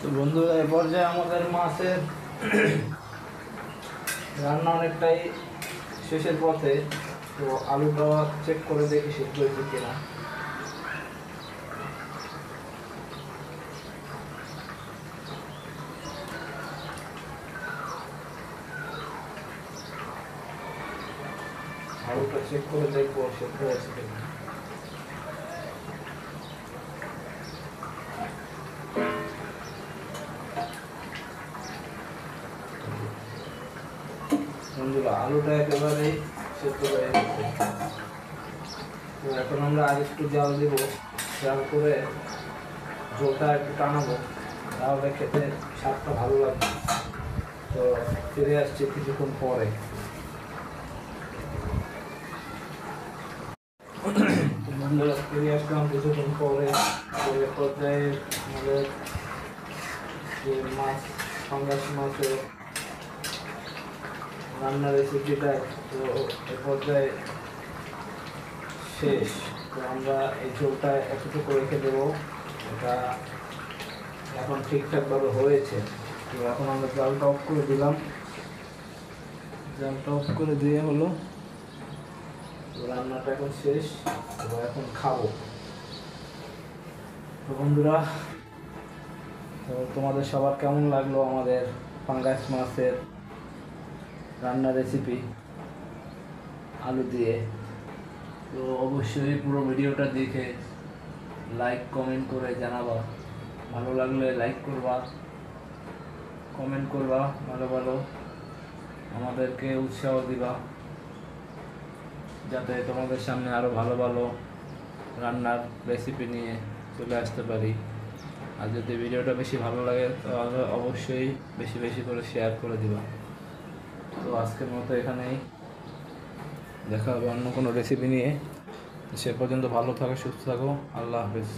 তো বন্ধুরা, এ পর্যায়ে আমাদের মাছের রান্না অনেকটাই শেষের পথে। তো আলুটা চেক করে দেখি সিদ্ধ হয়েছে কিনা। আলুটা চেক করে দেখবো সিদ্ধ হয়েছে কিনা। বন্ধুরা, আলুটা একেবারেই সেদ্ধ হয়ে গেছে। তো এখন আমরা আর একটু জাল দিব, জাল করে ঝোলটা একটু টানাবো, তাহলে খেতে স্বাদটা ভালো লাগবে। তো ফিরে আসছি কিছুক্ষণ পরে। বন্ধুরা, ফিরে আসলাম কিছুক্ষণ পরে। পর্যায়ে আমাদের যে মাছ, পাঙ্গাস মাছের রান্নার রেসিপিটা তো এ পর্যায়ে শেষ। তো আমরা এই ঝোলটা একটু রেখে দেবো। এটা এখন ঠিকঠাকভাবে হয়েছে। তো এখন আমরা জালটা অফ করে দিলাম। জালটা অফ করে দিয়ে হলো, তো রান্নাটা এখন শেষ। তো এখন খাবো। তো বন্ধুরা, তো তোমাদের সবার কেমন লাগলো আমাদের পাঙ্গাস মাছের রান্নার রেসিপি আলু দিয়ে? তো অবশ্যই পুরো ভিডিওটা দেখে লাইক কমেন্ট করে জানাবা। ভালো লাগলে লাইক করবা, কমেন্ট করবা, ভালো ভালো আমাদেরকে উৎসাহ দিবা, যাতে তোমাদের সামনে আরও ভালো ভালো রান্নার রেসিপি নিয়ে চলে আসতে পারি। আর যদি ভিডিওটা বেশি ভালো লাগে তাহলে অবশ্যই বেশি বেশি করে শেয়ার করে দিবা। তো আজকের মতো এখানেই, দেখা হবে অন্য কোনো রেসিপি নিয়ে। সে পর্যন্ত ভালো থাকো, সুস্থ থাকো। আল্লাহ হাফেজ।